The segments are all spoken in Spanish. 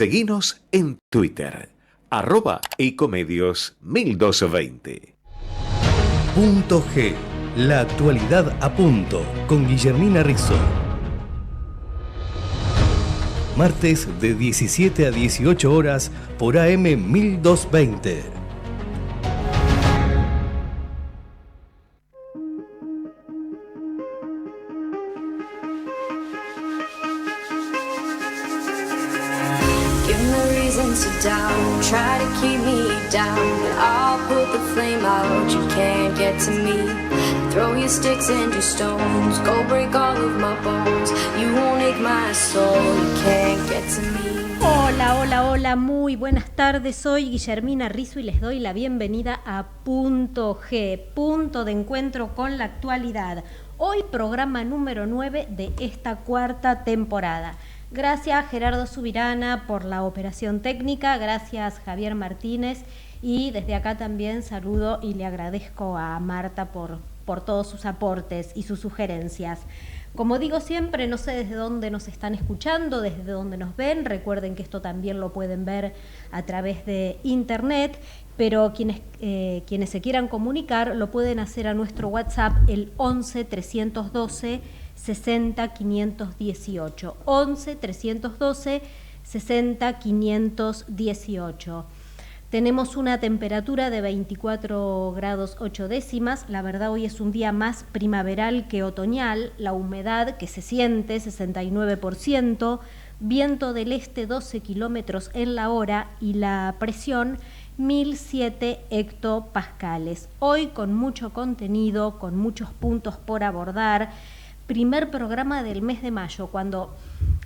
Seguinos en Twitter, @ecomedios1220. Punto G, la actualidad a punto, con Guillermina Rizzo. Martes de 17 a 18 horas por AM 1220. Try to keep me down, but I'll put the flame out. You can't get to me. Throw your sticks and your stones, go break all of my bones. You won't ache my soul. You can't get to me. Hola, muy buenas tardes. Soy Guillermina Rizzo y les doy la bienvenida a Punto G, punto de encuentro con la actualidad. Hoy programa número 9 de esta cuarta temporada. Gracias Gerardo Subirana por la operación técnica, gracias Javier Martínez y desde acá también saludo y le agradezco a Marta por todos sus aportes y sus sugerencias. Como digo siempre, no sé desde dónde nos están escuchando, desde dónde nos ven, recuerden que esto también lo pueden ver a través de internet, pero quienes se quieran comunicar lo pueden hacer a nuestro WhatsApp, el 11 312 60 518, 11 312 60 518. Tenemos una temperatura de 24 grados 8 décimas. La verdad hoy es un día más primaveral que otoñal. La humedad que se siente, 69%, viento del este 12 kilómetros en la hora y la presión 1007 hectopascales. Hoy con mucho contenido, con muchos puntos por abordar. Primer programa del mes de mayo, cuando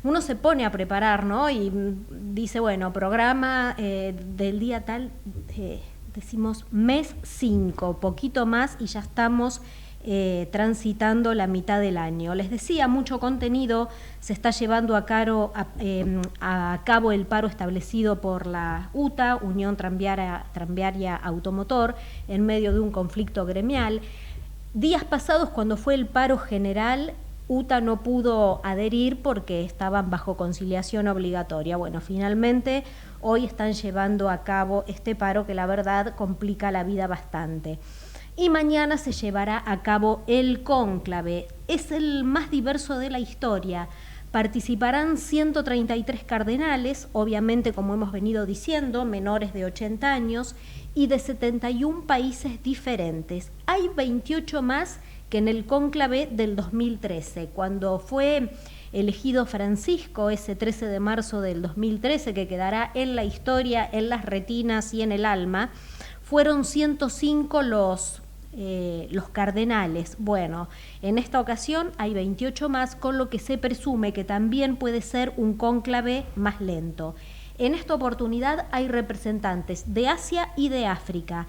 uno se pone a preparar, ¿no? Y dice, bueno, programa del día tal, decimos mes 5, poquito más y ya estamos transitando la mitad del año. Les decía, mucho contenido, se está llevando a cabo el paro establecido por la UTA, Unión Tranviaria Automotor, en medio de un conflicto gremial. Días pasados, cuando fue el paro general, UTA no pudo adherir porque estaban bajo conciliación obligatoria. Bueno, finalmente hoy están llevando a cabo este paro que la verdad complica la vida bastante. Y mañana se llevará a cabo el cónclave. Es el más diverso de la historia. Participarán 133 cardenales, obviamente, como hemos venido diciendo, menores de 80 años, y de 71 países diferentes. Hay 28 más que en el cónclave del 2013, cuando fue elegido Francisco, ese 13 de marzo del 2013, que quedará en la historia, en las retinas y en el alma. Fueron 105 los cardenales. Bueno, en esta ocasión hay 28 más, con lo que se presume que también puede ser un cónclave más lento. En esta oportunidad hay representantes de Asia y de África.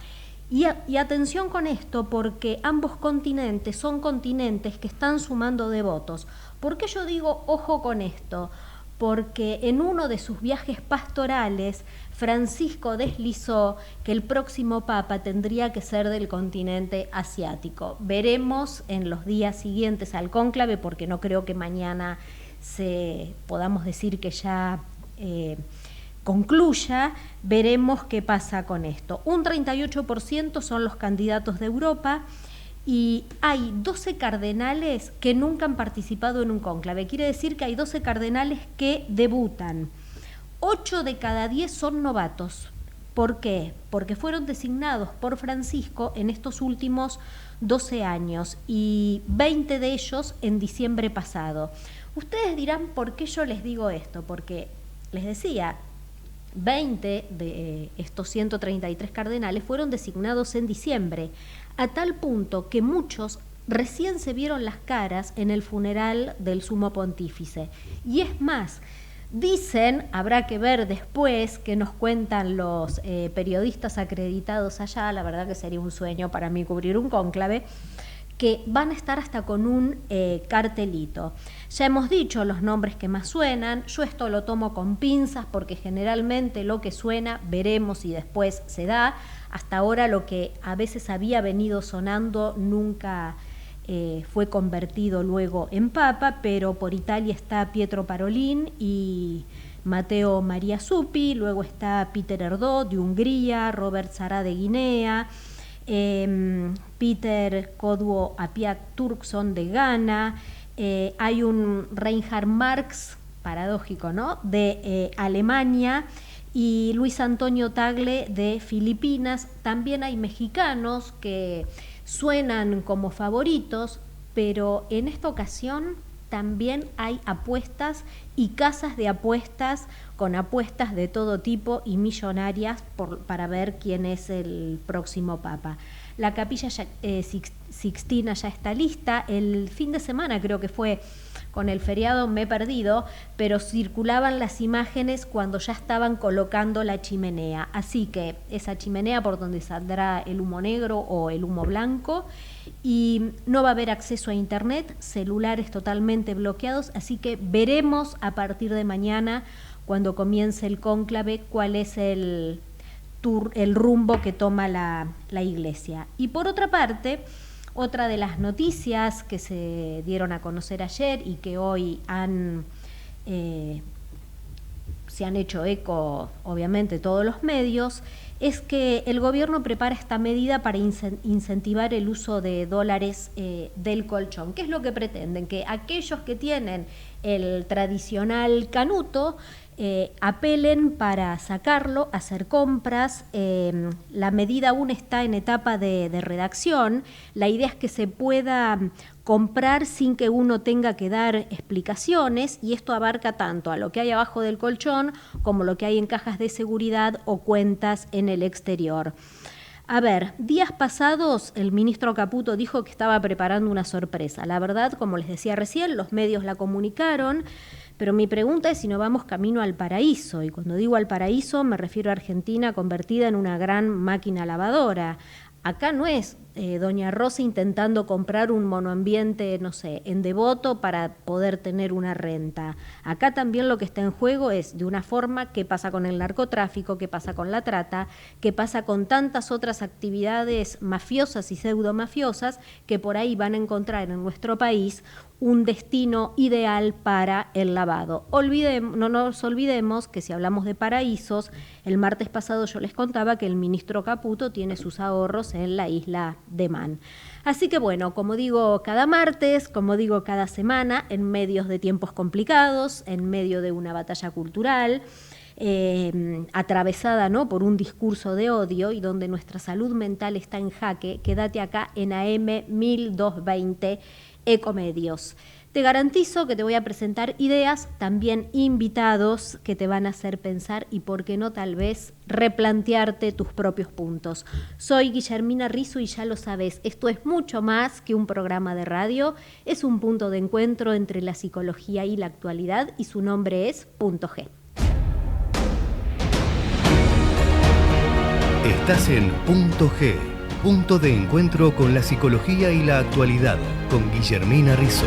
Y atención con esto, porque ambos continentes son continentes que están sumando devotos. ¿Por qué yo digo ojo con esto? Porque en uno de sus viajes pastorales, Francisco deslizó que el próximo papa tendría que ser del continente asiático. Veremos en los días siguientes al cónclave, porque no creo que mañana podamos decir que ya concluya. Veremos qué pasa con esto. Un 38% son los candidatos de Europa y hay 12 cardenales que nunca han participado en un cónclave. Quiere decir que hay 12 cardenales que debutan. 8 de cada 10 son novatos. ¿Por qué? Porque fueron designados por Francisco en estos últimos 12 años y 20 de ellos en diciembre pasado. Ustedes dirán, ¿por qué yo les digo esto? Porque les decía, 20 de estos 133 cardenales fueron designados en diciembre, a tal punto que muchos recién se vieron las caras en el funeral del sumo pontífice. Y es más, dicen, habrá que ver después que nos cuentan los periodistas acreditados allá, la verdad que sería un sueño para mí cubrir un cónclave, que van a estar hasta con un cartelito. Ya hemos dicho los nombres que más suenan. Yo esto lo tomo con pinzas porque generalmente lo que suena veremos y después se da. Hasta ahora lo que a veces había venido sonando nunca fue convertido luego en papa, pero por Italia está Pietro Parolin y Matteo Mariasupi, luego está Peter Erdo de Hungría, Robert Sara de Guinea, Peter Kodwo Apiat Turkson de Ghana, hay un Reinhard Marx, paradójico, ¿no?, de Alemania, y Luis Antonio Tagle de Filipinas. También hay mexicanos que suenan como favoritos, pero en esta ocasión también hay apuestas y casas de apuestas con apuestas de todo tipo y millonarias para ver quién es el próximo papa. La Capilla Sixtina ya está lista. El fin de semana creo que fue, con el feriado me he perdido, pero circulaban las imágenes cuando ya estaban colocando la chimenea. Así que esa chimenea por donde saldrá el humo negro o el humo blanco, y no va a haber acceso a internet, celulares totalmente bloqueados, así que veremos a partir de mañana, cuando comience el cónclave, cuál es el rumbo que toma la iglesia. Y por otra parte, otra de las noticias que se dieron a conocer ayer y que hoy se han hecho eco, obviamente, todos los medios, es que el gobierno prepara esta medida para incentivar el uso de dólares del colchón. ¿Qué es lo que pretenden? Que aquellos que tienen el tradicional canuto apelen para sacarlo, hacer compras. La medida aún está en etapa de redacción. La idea es que se pueda comprar sin que uno tenga que dar explicaciones, y esto abarca tanto a lo que hay abajo del colchón como lo que hay en cajas de seguridad o cuentas en el exterior. A ver, días pasados el ministro Caputo dijo que estaba preparando una sorpresa. La verdad, como les decía recién, los medios la comunicaron, pero mi pregunta es si no vamos camino al paraíso. Y cuando digo al paraíso me refiero a Argentina convertida en una gran máquina lavadora. Acá no es doña Rosa intentando comprar un monoambiente, no sé, en Devoto para poder tener una renta. Acá también lo que está en juego es, de una forma, qué pasa con el narcotráfico, qué pasa con la trata, qué pasa con tantas otras actividades mafiosas y pseudomafiosas que por ahí van a encontrar en nuestro país un destino ideal para el lavado. No nos olvidemos que si hablamos de paraísos, el martes pasado yo les contaba que el ministro Caputo tiene sus ahorros en la isla de Man. Así que bueno, como digo cada martes, como digo cada semana, en medios de tiempos complicados, en medio de una batalla cultural, atravesada, ¿no?, por un discurso de odio y donde nuestra salud mental está en jaque, quédate acá en AM 1220 Ecomedios. Te garantizo que te voy a presentar ideas, también invitados que te van a hacer pensar y, por qué no, tal vez replantearte tus propios puntos. Soy Guillermina Risu y ya lo sabes, esto es mucho más que un programa de radio, es un punto de encuentro entre la psicología y la actualidad, y su nombre es Punto G. Estás en Punto G, punto de encuentro con la psicología y la actualidad, con Guillermina Riso.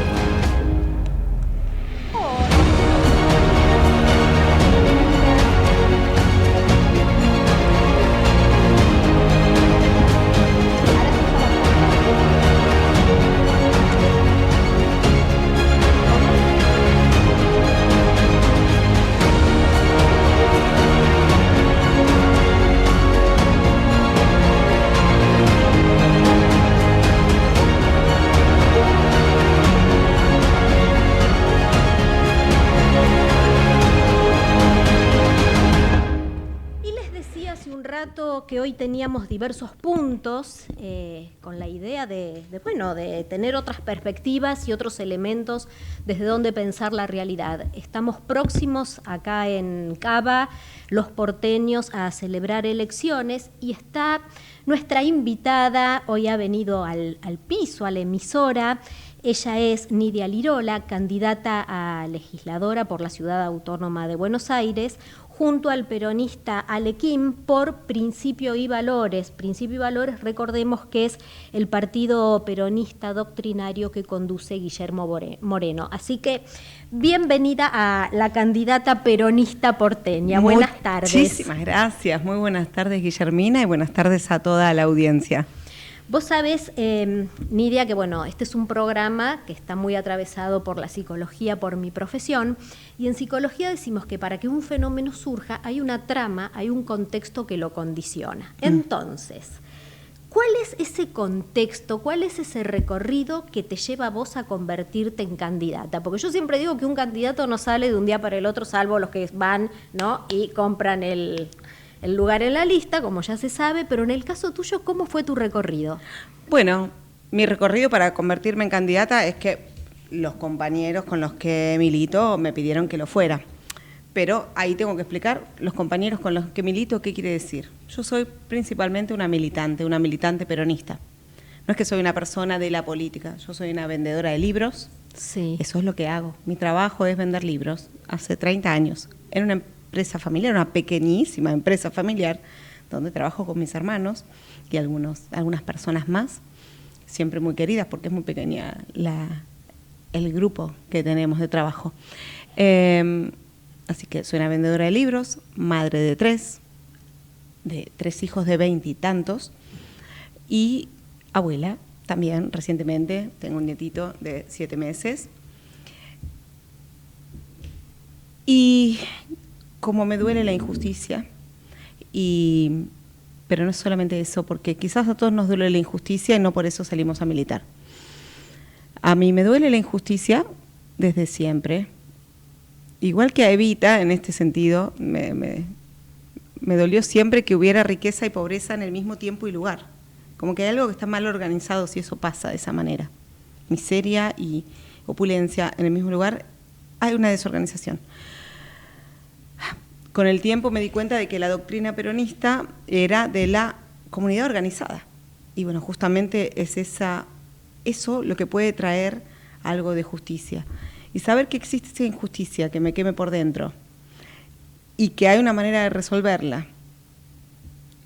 Que hoy teníamos diversos puntos con la idea de tener otras perspectivas y otros elementos desde donde pensar la realidad. Estamos próximos acá en Cava, los porteños, a celebrar elecciones, y está nuestra invitada, hoy ha venido al piso, a la emisora. Ella es Nidia Lirola, candidata a legisladora por la Ciudad Autónoma de Buenos Aires, junto al peronista Alequim por Principio y Valores. Principio y Valores, recordemos que es el partido peronista doctrinario que conduce Guillermo Moreno. Así que bienvenida a la candidata peronista porteña. Buenas tardes. Muchísimas gracias. Muy buenas tardes, Guillermina, y buenas tardes a toda la audiencia. Vos sabés, Nidia, que bueno, este es un programa que está muy atravesado por la psicología, por mi profesión, y en psicología decimos que para que un fenómeno surja hay una trama, hay un contexto que lo condiciona. Entonces, ¿cuál es ese contexto, cuál es ese recorrido que te lleva a vos a convertirte en candidata? Porque yo siempre digo que un candidato no sale de un día para el otro, salvo los que van, ¿no?, y compran el lugar en la lista, como ya se sabe, pero en el caso tuyo, ¿cómo fue tu recorrido? Bueno, mi recorrido para convertirme en candidata es que los compañeros con los que milito me pidieron que lo fuera. Pero ahí tengo que explicar, los compañeros con los que milito, ¿qué quiere decir? Yo soy principalmente una militante peronista. No es que soy una persona de la política, yo soy una vendedora de libros. Sí. Eso es lo que hago. Mi trabajo es vender libros hace 30 años en una empresa familiar, una pequeñísima empresa familiar, donde trabajo con mis hermanos y algunas personas más, siempre muy queridas porque es muy pequeña el grupo que tenemos de trabajo. Así que soy una vendedora de libros, madre de tres hijos de 20 y tantos, y abuela también recientemente, tengo un nietito de 7 meses. Y como me duele la injusticia, pero no es solamente eso, porque quizás a todos nos duele la injusticia y no por eso salimos a militar. A mí me duele la injusticia desde siempre, igual que a Evita, en este sentido, me dolió siempre que hubiera riqueza y pobreza en el mismo tiempo y lugar. Como que hay algo que está mal organizado si eso pasa de esa manera. Miseria y opulencia en el mismo lugar, hay una desorganización. Con el tiempo me di cuenta de que la doctrina peronista era de la comunidad organizada. Y bueno, justamente es eso lo que puede traer algo de justicia. Y saber que existe esa injusticia que me queme por dentro y que hay una manera de resolverla,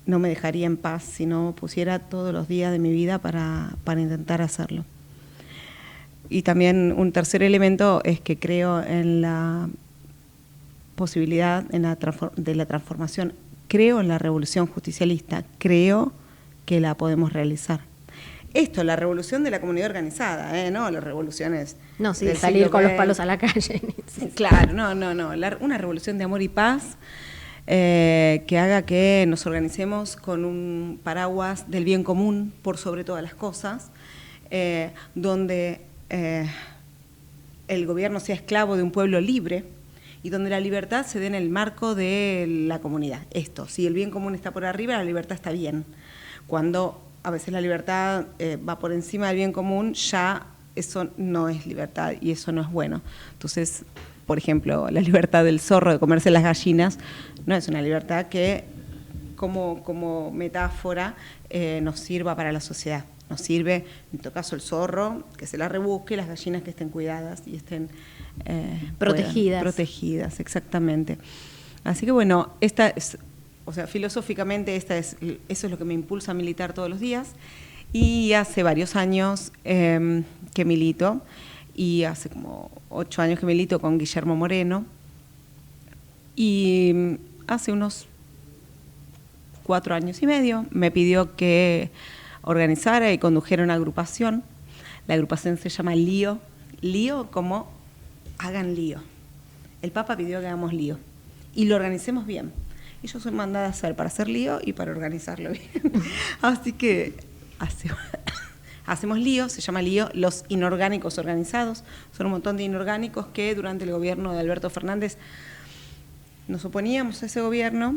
no me dejaría en paz si no pusiera todos los días de mi vida para intentar hacerlo. Y también un tercer elemento es que creo en la posibilidad de la transformación, creo en la revolución justicialista, creo que la podemos realizar. Esto, la revolución de la comunidad organizada, no las revoluciones. No, sí, de salir con los palos a la calle. Claro, no. Una revolución de amor y paz que haga que nos organicemos con un paraguas del bien común por sobre todas las cosas, donde el gobierno sea esclavo de un pueblo libre y donde la libertad se dé en el marco de la comunidad. Esto, si el bien común está por arriba, la libertad está bien. Cuando a veces la libertad va por encima del bien común, ya eso no es libertad y eso no es bueno. Entonces, por ejemplo, la libertad del zorro de comerse las gallinas no es una libertad que, como metáfora, nos sirva para la sociedad. Nos sirve, en todo caso, el zorro, que se la rebusque, y las gallinas que estén cuidadas y estén protegidas, exactamente. Así que bueno, filosóficamente eso es lo que me impulsa a militar todos los días. Y hace varios años que milito, y hace como 8 años que milito con Guillermo Moreno, y hace unos 4 años y medio me pidió que organizara y condujera una agrupación. La agrupación se llama Lío. Lío como hagan lío. El Papa pidió que hagamos lío y lo organicemos bien. Y yo soy mandada a hacer para hacer lío y para organizarlo bien. Así que hacemos lío, se llama lío, los inorgánicos organizados. Son un montón de inorgánicos que durante el gobierno de Alberto Fernández nos oponíamos a ese gobierno,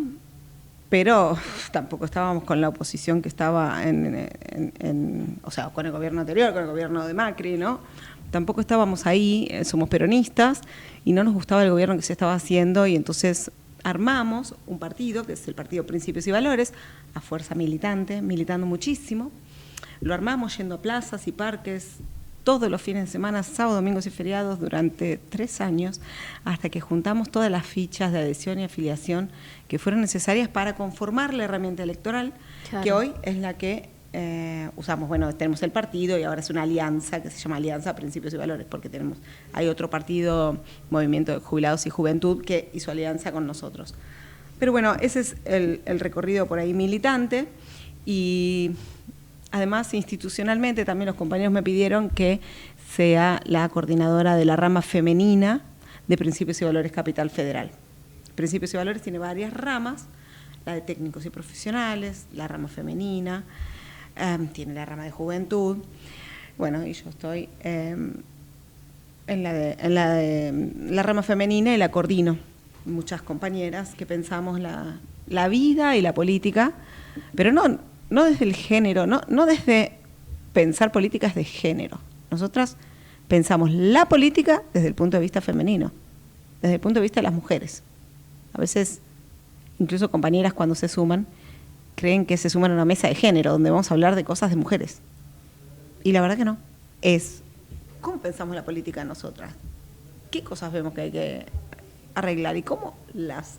pero tampoco estábamos con la oposición que estaba o sea, con el gobierno anterior, con el gobierno de Macri, ¿no? Tampoco estábamos ahí, somos peronistas y no nos gustaba el gobierno que se estaba haciendo, y entonces armamos un partido, que es el Partido Principios y Valores, a fuerza militando muchísimo. Lo armamos yendo a plazas y parques todos los fines de semana, sábados, domingos y feriados durante 3 años, hasta que juntamos todas las fichas de adhesión y afiliación que fueron necesarias para conformar la herramienta electoral, claro, que hoy es la que usamos. Bueno, tenemos el partido y ahora es una alianza que se llama Alianza Principios y Valores, porque hay otro partido, Movimiento de Jubilados y Juventud, que hizo alianza con nosotros. Pero bueno, ese es el recorrido por ahí militante, y además, institucionalmente, también los compañeros me pidieron que sea la coordinadora de la rama femenina de Principios y Valores Capital Federal. Principios y Valores tiene varias ramas, la de técnicos y profesionales, la rama femenina, tiene la rama de juventud. Bueno, y yo estoy en la rama femenina y la coordino. Muchas compañeras que pensamos la vida y la política, pero no desde el género, no desde pensar políticas de género. Nosotras pensamos la política desde el punto de vista femenino, desde el punto de vista de las mujeres. A veces, incluso compañeras cuando se suman, creen que se suman a una mesa de género, donde vamos a hablar de cosas de mujeres. Y la verdad que no. Es cómo pensamos la política nosotras, qué cosas vemos que hay que arreglar y cómo las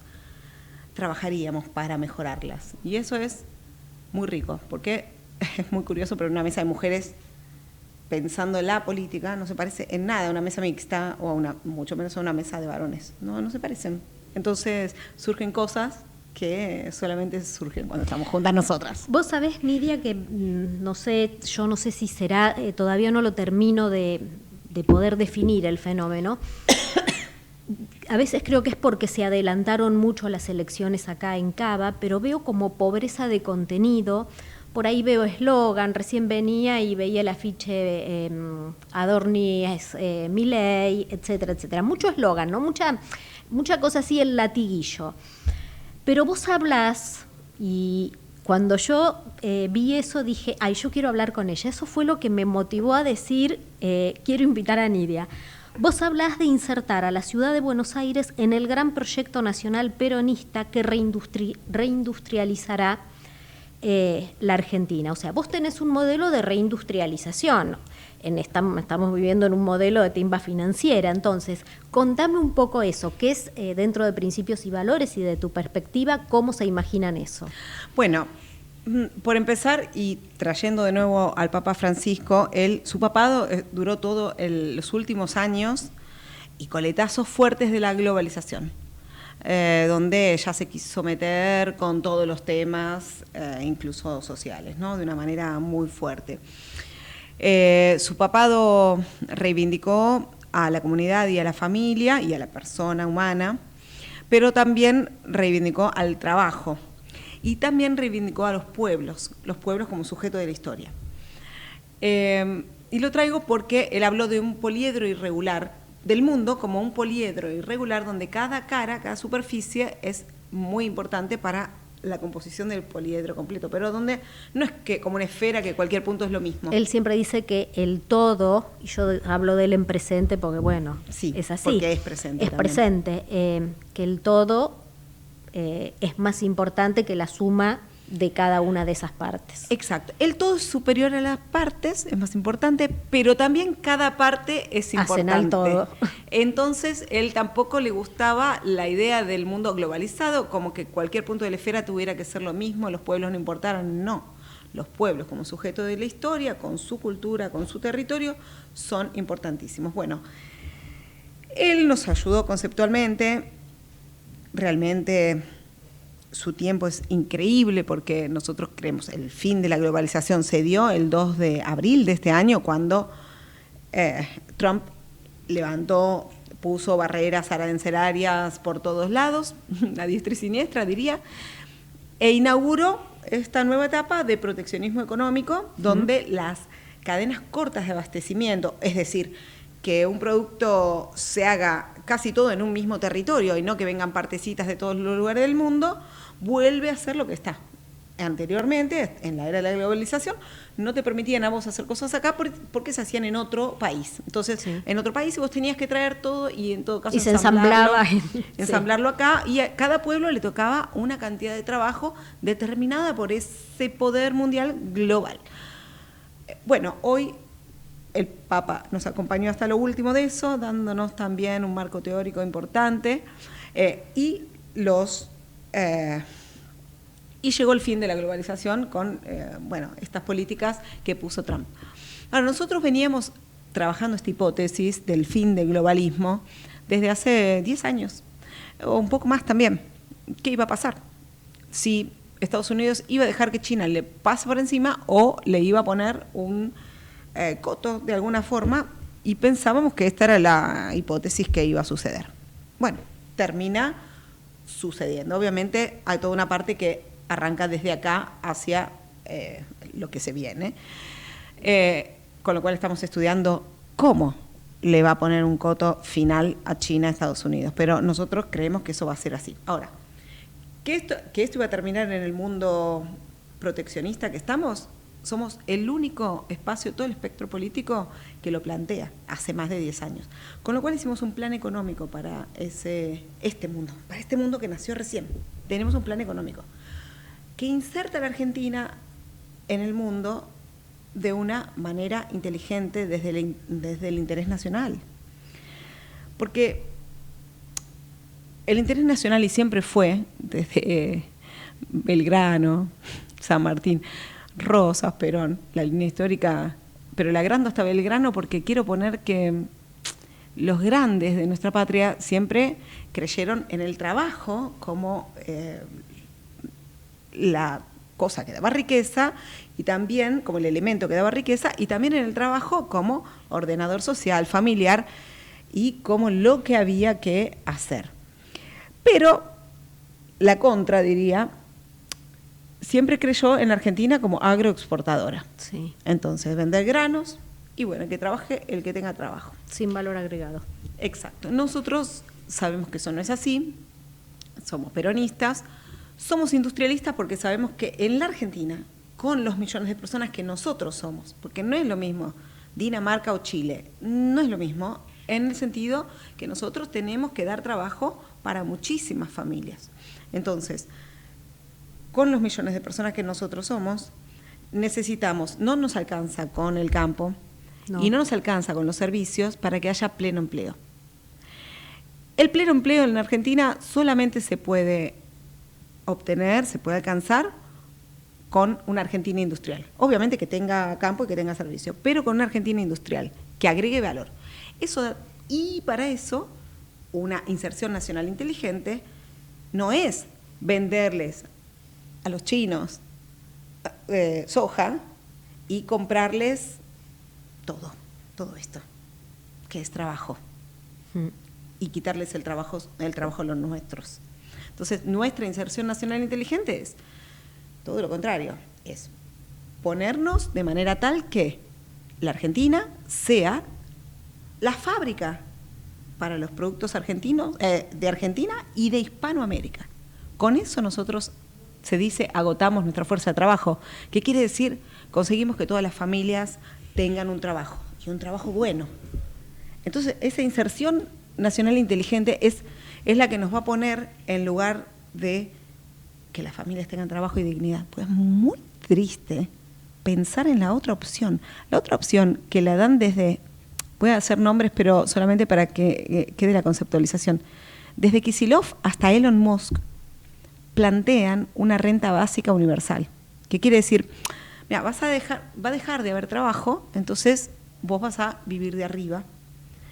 trabajaríamos para mejorarlas. Y eso es muy rico, porque es muy curioso, pero una mesa de mujeres pensando en la política no se parece en nada a una mesa mixta o mucho menos a una mesa de varones. No se parecen. Entonces surgen cosas que solamente surgen cuando estamos juntas nosotras. Vos sabés, Nidia, que yo no sé si será, todavía no lo termino de poder definir el fenómeno. A veces creo que es porque se adelantaron mucho las elecciones acá en Cava, pero veo como pobreza de contenido. Por ahí veo eslogan, recién venía y veía el afiche Adorni es Milei, etcétera, etcétera. Mucho eslogan, ¿no? Mucha cosa así, el latiguillo. Pero vos hablás, y cuando yo vi eso dije, ay, yo quiero hablar con ella. Eso fue lo que me motivó a decir, quiero invitar a Nidia. Vos hablás de insertar a la ciudad de Buenos Aires en el gran proyecto nacional peronista que reindustrializará la Argentina. O sea, vos tenés un modelo de reindustrialización. Estamos viviendo en un modelo de timba financiera. Entonces, contame un poco eso, qué es dentro de Principios y Valores y de tu perspectiva, cómo se imaginan eso. Bueno, por empezar, y trayendo de nuevo al Papa Francisco, su papado duró todos los últimos años y coletazos fuertes de la globalización, donde ya se quiso meter con todos los temas, incluso sociales, ¿no? De una manera muy fuerte. Su papado reivindicó a la comunidad y a la familia y a la persona humana, pero también reivindicó al trabajo. Y también reivindicó a los pueblos como sujeto de la historia. Y lo traigo porque él habló de un poliedro irregular, del mundo como un poliedro irregular donde cada cara, cada superficie es muy importante para la composición del poliedro completo, pero donde no es que como una esfera que cualquier punto es lo mismo. Él siempre dice que el todo, y yo hablo de él en presente porque bueno, sí, es así. Porque es presente. Es también presente, que el todo es más importante que la suma de cada una de esas partes. Exacto. El todo es superior a las partes, es más importante, pero también cada parte es importante. Hacen al todo. Entonces, él tampoco le gustaba la idea del mundo globalizado, como que cualquier punto de la esfera tuviera que ser lo mismo, los pueblos no importaran. No. Los pueblos como sujeto de la historia, con su cultura, con su territorio, son importantísimos. Bueno, él nos ayudó conceptualmente. Realmente su tiempo es increíble porque nosotros creemos el fin de la globalización se dio el 2 de abril de este año cuando Trump puso barreras arancelarias por todos lados, a diestra y siniestra diría, e inauguró esta nueva etapa de proteccionismo económico donde las cadenas cortas de abastecimiento, es decir, que un producto se haga casi todo en un mismo territorio y no que vengan partecitas de todos los lugares del mundo, vuelve a ser lo que está. Anteriormente, en la era de la globalización, no te permitían a vos hacer cosas acá porque se hacían en otro país. Entonces, en otro país vos tenías que traer todo y en todo caso y se ensamblaba. Ensamblarlo acá y a cada pueblo le tocaba una cantidad de trabajo determinada por ese poder mundial global. Bueno, hoy el Papa nos acompañó hasta lo último de eso, dándonos también un marco teórico importante y llegó el fin de la globalización con estas políticas que puso Trump. Ahora, nosotros veníamos trabajando esta hipótesis del fin del globalismo desde hace 10 años, o un poco más también. ¿Qué iba a pasar? Si Estados Unidos iba a dejar que China le pase por encima o le iba a poner un coto de alguna forma, y pensábamos que esta era la hipótesis que iba a suceder. Bueno, termina sucediendo. Obviamente hay toda una parte que arranca desde acá hacia lo que se viene, con lo cual estamos estudiando cómo le va a poner un coto final a China, a Estados Unidos, pero nosotros creemos que eso va a ser así. Ahora, que esto iba a terminar en el mundo proteccionista que estamos, somos el único espacio, todo el espectro político, que lo plantea hace más de 10 años. Con lo cual hicimos un plan económico para este mundo que nació recién. Tenemos un plan económico que inserta a la Argentina en el mundo de una manera inteligente desde el interés nacional. Porque el interés nacional, y siempre fue, desde Belgrano, San Martín, Rosas, Perón, la línea histórica, pero la agrando hasta Belgrano porque quiero poner que los grandes de nuestra patria siempre creyeron en el trabajo como la cosa que daba riqueza, y también como el elemento que daba riqueza, y también en el trabajo como ordenador social, familiar, y como lo que había que hacer. Pero la contra, diría, siempre creyó en la Argentina como agroexportadora. Sí. Entonces, vender granos y bueno, que trabaje el que tenga trabajo. Sin valor agregado. Exacto. Nosotros sabemos que eso no es así, somos peronistas, somos industrialistas porque sabemos que en la Argentina, con los millones de personas que nosotros somos, porque no es lo mismo Dinamarca o Chile, no es lo mismo en el sentido que nosotros tenemos que dar trabajo para muchísimas familias. Entonces, con los millones de personas que nosotros somos, necesitamos, no nos alcanza con el campo y no nos alcanza con los servicios para que haya pleno empleo. El pleno empleo en Argentina solamente se puede obtener, se puede alcanzar con una Argentina industrial. Obviamente que tenga campo y que tenga servicio, pero con una Argentina industrial que agregue valor. Y para eso, una inserción nacional inteligente no es venderles a los chinos soja y comprarles todo esto, que es trabajo, y quitarles el trabajo a los nuestros. Entonces, nuestra inserción nacional inteligente es todo lo contrario, es ponernos de manera tal que la Argentina sea la fábrica para los productos argentinos, de Argentina y de Hispanoamérica. Con eso nosotros, se dice, agotamos nuestra fuerza de trabajo, que quiere decir, conseguimos que todas las familias tengan un trabajo, y un trabajo bueno. Entonces, esa inserción nacional inteligente es la que nos va a poner en lugar de que las familias tengan trabajo y dignidad. Pues es muy triste pensar en la otra opción. La otra opción que la dan desde, voy a hacer nombres, pero solamente para que quede la conceptualización. Desde Kicillof hasta Elon Musk plantean una renta básica universal. ¿Qué quiere decir? Mira, va a dejar de haber trabajo, entonces vos vas a vivir de arriba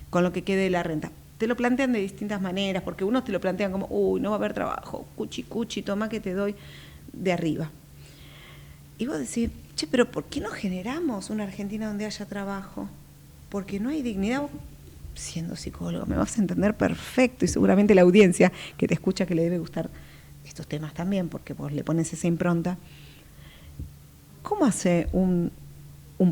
con lo que quede de la renta. Te lo plantean de distintas maneras, porque unos te lo plantean como, no va a haber trabajo, cuchi, toma que te doy de arriba. Y vos decís, pero ¿por qué no generamos una Argentina donde haya trabajo? Porque no hay dignidad. Siendo psicólogo, me vas a entender perfecto, y seguramente la audiencia que te escucha, que le debe gustar estos temas también, porque vos le pones esa impronta. ¿Cómo hace un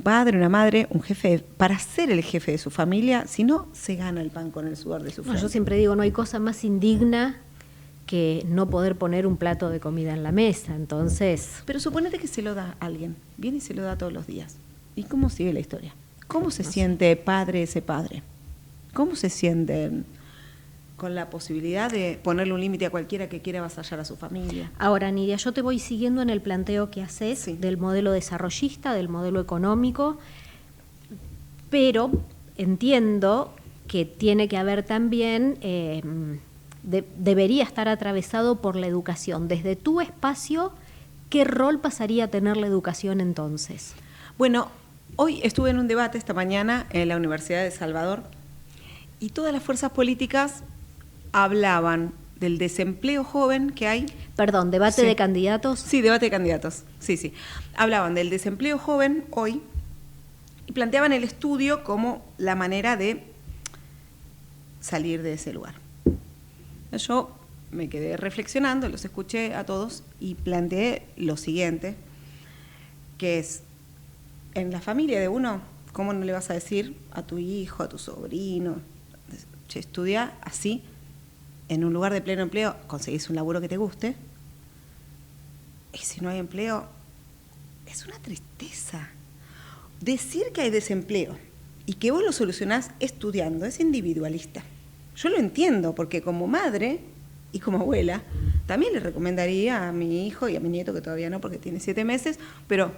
padre, una madre, un jefe, para ser el jefe de su familia, si no se gana el pan con el sudor de su frente? Yo siempre digo, no hay cosa más indigna que no poder poner un plato de comida en la mesa, entonces... Pero suponete que se lo da a alguien, viene y se lo da todos los días. ¿Y cómo sigue la historia? ¿Cómo se siente padre ese padre? ¿Cómo se sienten con la posibilidad de ponerle un límite a cualquiera que quiera avasallar a su familia? Ahora, Nidia, yo te voy siguiendo en el planteo que haces, sí, del modelo desarrollista, del modelo económico, pero entiendo que tiene que haber también, debería estar atravesado por la educación. Desde tu espacio, ¿qué rol pasaría a tener la educación entonces? Bueno, hoy estuve en un debate esta mañana en la Universidad de Salvador, y todas las fuerzas políticas hablaban del desempleo joven que hay. Perdón, debate Sí. de candidatos. Sí, debate de candidatos. Sí. Hablaban del desempleo joven hoy y planteaban el estudio como la manera de salir de ese lugar. Yo me quedé reflexionando, los escuché a todos y planteé lo siguiente, que es, en la familia de uno, ¿cómo no le vas a decir a tu hijo, a tu sobrino, che, estudia así, en un lugar de pleno empleo, conseguís un laburo que te guste? Y si no hay empleo, es una tristeza. Decir que hay desempleo y que vos lo solucionás estudiando es individualista. Yo lo entiendo, porque como madre y como abuela, también le recomendaría a mi hijo y a mi nieto, que todavía no, porque tiene 7 meses, pero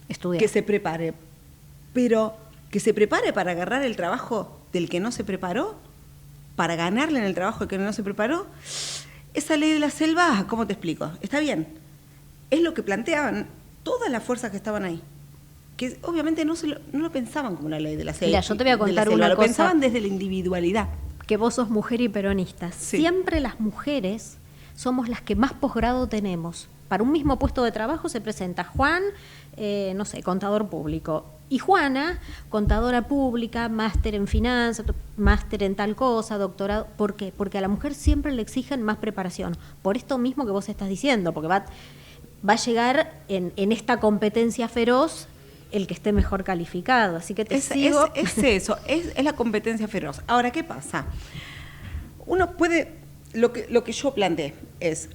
Estudia. que se prepare. Pero que se prepare para agarrar el trabajo del que no se preparó, para ganarle en el trabajo del que no se preparó. Esa ley de la selva, ¿cómo te explico? Está bien. Es lo que planteaban todas las fuerzas que estaban ahí, que obviamente no lo pensaban como una ley de la selva. Mira, yo te voy a contar una lo cosa. pensaban desde la individualidad. Que vos sos mujer y peronista. Sí. Siempre las mujeres somos las que más posgrado tenemos. Para un mismo puesto de trabajo se presenta Juan, no sé, contador público, y Juana, contadora pública, máster en finanzas, máster en tal cosa, doctorado. ¿Por qué? Porque a la mujer siempre le exigen más preparación. Por esto mismo que vos estás diciendo, porque va a llegar en esta competencia feroz el que esté mejor calificado. Así que Es eso, es la competencia feroz. Ahora, ¿qué pasa? Uno puede, lo que yo planteé es,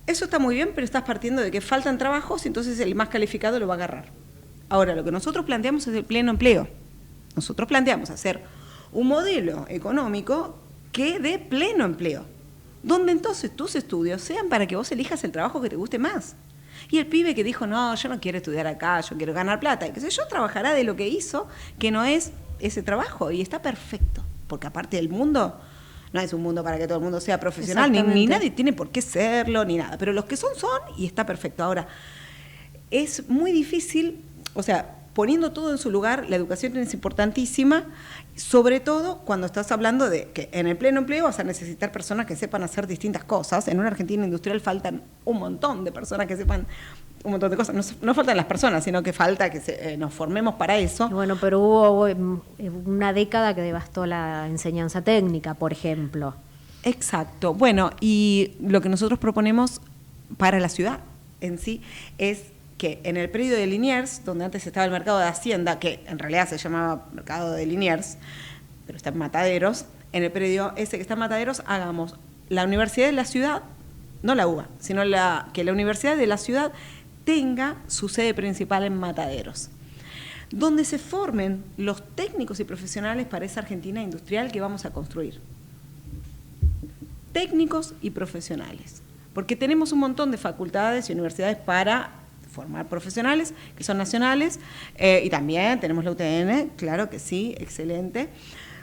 eso está muy bien, pero estás partiendo de que faltan trabajos y entonces el más calificado lo va a agarrar. Ahora, lo que nosotros planteamos es el pleno empleo. Nosotros planteamos hacer un modelo económico que dé pleno empleo, donde entonces tus estudios sean para que vos elijas el trabajo que te guste más. Y el pibe que dijo, no, yo no quiero estudiar acá, yo quiero ganar plata, y qué sé yo, trabajará de lo que hizo, que no es ese trabajo, y está perfecto, porque aparte del mundo, no es un mundo para que todo el mundo sea profesional, ni nadie tiene por qué serlo, ni nada, pero los que son, y está perfecto. Ahora, es muy difícil, o sea, poniendo todo en su lugar, la educación es importantísima, sobre todo cuando estás hablando de que en el pleno empleo vas a necesitar personas que sepan hacer distintas cosas. En una Argentina industrial faltan un montón de personas que sepan un montón de cosas. No faltan las personas, sino que falta que nos formemos para eso. Bueno, pero hubo una década que devastó la enseñanza técnica, por ejemplo. Exacto. Bueno, y lo que nosotros proponemos para la ciudad en sí es que en el predio de Liniers, donde antes estaba el mercado de Hacienda, que en realidad se llamaba mercado de Liniers, pero está en Mataderos, en el predio ese que está en Mataderos, hagamos la universidad de la ciudad, no la UBA, sino que la universidad de la ciudad tenga su sede principal en Mataderos, donde se formen los técnicos y profesionales para esa Argentina industrial que vamos a construir. Técnicos y profesionales, porque tenemos un montón de facultades y universidades para formar profesionales que son nacionales, y también tenemos la UTN, claro que sí, excelente,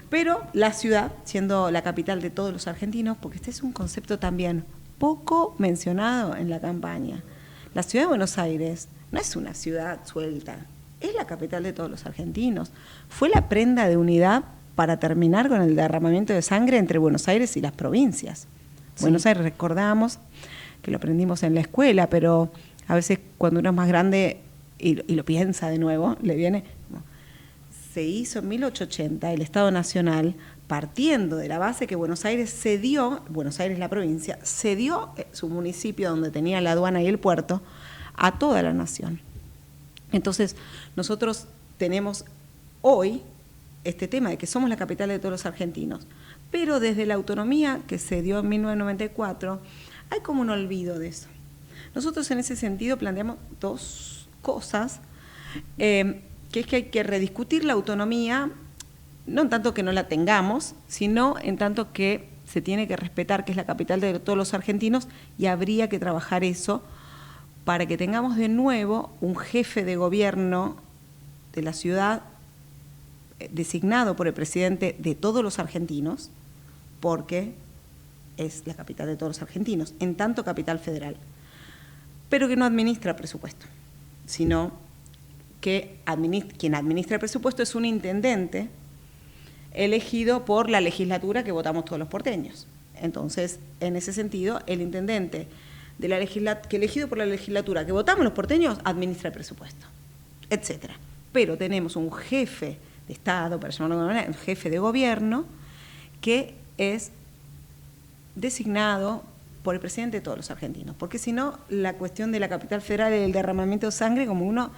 pero la ciudad, siendo la capital de todos los argentinos, porque este es un concepto también poco mencionado en la campaña, la ciudad de Buenos Aires no es una ciudad suelta, es la capital de todos los argentinos, fue la prenda de unidad para terminar con el derramamiento de sangre entre Buenos Aires y las provincias. Sí. Buenos Aires, recordamos que lo aprendimos en la escuela, pero a veces cuando uno es más grande y lo piensa de nuevo, le viene, se hizo en 1880 el Estado Nacional partiendo de la base que Buenos Aires cedió, Buenos Aires la provincia, cedió su municipio donde tenía la aduana y el puerto a toda la nación. Entonces, nosotros tenemos hoy este tema de que somos la capital de todos los argentinos, pero desde la autonomía que se dio en 1994, hay como un olvido de eso. Nosotros en ese sentido planteamos dos cosas, que es que hay que rediscutir la autonomía, no en tanto que no la tengamos, sino en tanto que se tiene que respetar que es la capital de todos los argentinos y habría que trabajar eso para que tengamos de nuevo un jefe de gobierno de la ciudad designado por el presidente de todos los argentinos, porque es la capital de todos los argentinos, en tanto capital federal, pero que no administra presupuesto, sino que quien administra el presupuesto es un intendente elegido por la legislatura que votamos todos los porteños. Entonces, en ese sentido, el intendente de la que elegido por la legislatura, que votamos los porteños, administra el presupuesto, etcétera. Pero tenemos un jefe de Estado, para llamarlo de alguna manera, un jefe de gobierno, que es designado por el presidente de todos los argentinos, porque si no, la cuestión de la capital federal y el derramamiento de sangre, como uno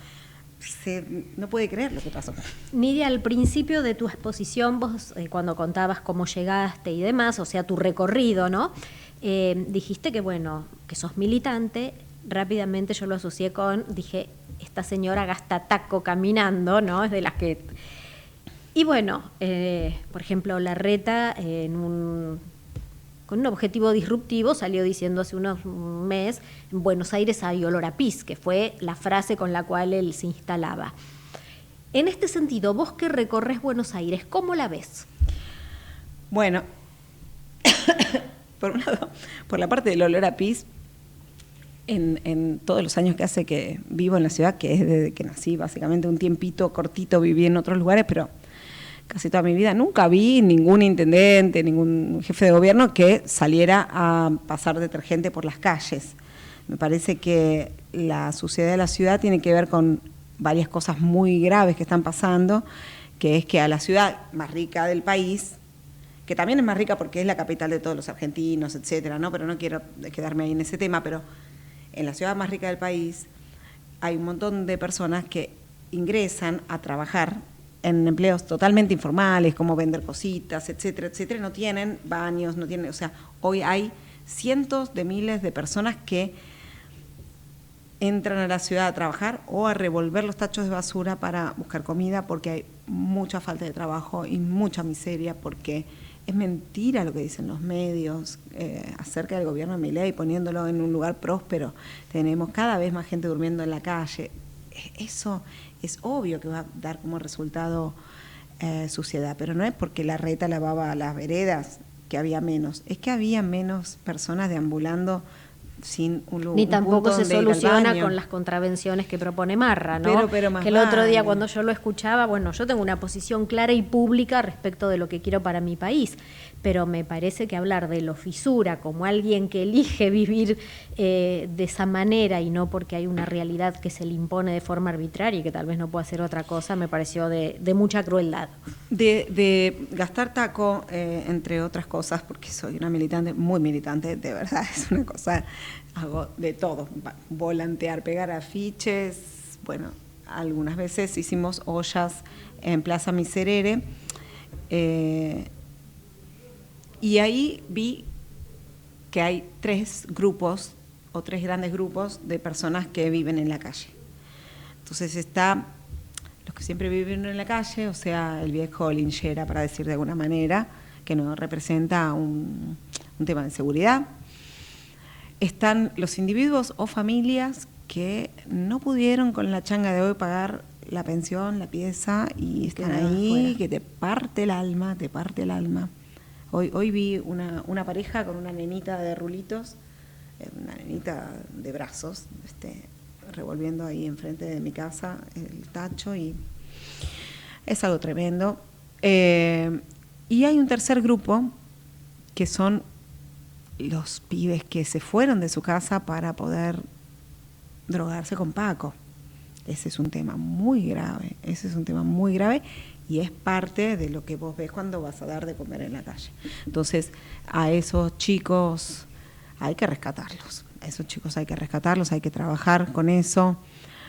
no puede creer lo que pasó. Nidia, al principio de tu exposición, vos cuando contabas cómo llegaste y demás, o sea, tu recorrido, ¿no? Dijiste que, bueno, que sos militante. Rápidamente yo lo asocié dije, esta señora gasta taco caminando, ¿no? Es de las que... Y bueno, por ejemplo, Larreta, con un objetivo disruptivo, salió diciendo hace unos meses, en Buenos Aires hay olor a pis, que fue la frase con la cual él se instalaba. En este sentido, vos que recorres Buenos Aires, ¿cómo la ves? Bueno, por un lado, por la parte del olor a pis, en todos los años que hace que vivo en la ciudad, que es desde que nací, básicamente un tiempito cortito viví en otros lugares, pero casi toda mi vida nunca vi ningún intendente, ningún jefe de gobierno que saliera a pasar detergente por las calles. Me parece que la suciedad de la ciudad tiene que ver con varias cosas muy graves que están pasando, que es que a la ciudad más rica del país, que también es más rica porque es la capital de todos los argentinos, etcétera, ¿no? Pero no quiero quedarme ahí en ese tema, pero en la ciudad más rica del país hay un montón de personas que ingresan a trabajar en empleos totalmente informales, como vender cositas, etcétera, etcétera, no tienen baños, no tienen, o sea, hoy hay cientos de miles de personas que entran a la ciudad a trabajar o a revolver los tachos de basura para buscar comida, porque hay mucha falta de trabajo y mucha miseria, porque es mentira lo que dicen los medios acerca del gobierno de Milei, poniéndolo en un lugar próspero. Tenemos cada vez más gente durmiendo en la calle. Eso es obvio que va a dar como resultado suciedad, pero no es porque Larreta lavaba las veredas que había menos, es que había menos personas deambulando sin un lugar. Ni tampoco se soluciona con las contravenciones que propone Marra, ¿no? Pero más que el otro día cuando yo lo escuchaba, bueno, yo tengo una posición clara y pública respecto de lo que quiero para mi país, pero me parece que hablar de lo fisura como alguien que elige vivir de esa manera y no porque hay una realidad que se le impone de forma arbitraria y que tal vez no pueda hacer otra cosa, me pareció de mucha crueldad. De gastar taco, entre otras cosas, porque soy una militante, muy militante, de verdad, es una cosa, hago de todo, volantear, pegar afiches, bueno, algunas veces hicimos ollas en Plaza Miserere, y ahí vi que hay tres grandes grupos de personas que viven en la calle. Entonces está los que siempre viven en la calle, o sea, el viejo linchera, para decir de alguna manera, que no representa un tema de seguridad. Están los individuos o familias que no pudieron con la changa de hoy pagar la pensión, la pieza, y están ahí, afuera, que te parte el alma. Hoy vi una pareja con una nenita de rulitos, una nenita de brazos, revolviendo ahí enfrente de mi casa el tacho, y es algo tremendo. Y hay un tercer grupo que son los pibes que se fueron de su casa para poder drogarse con Paco. Ese es un tema muy grave, y es parte de lo que vos ves cuando vas a dar de comer en la calle. Entonces, a esos chicos hay que rescatarlos, hay que trabajar con eso.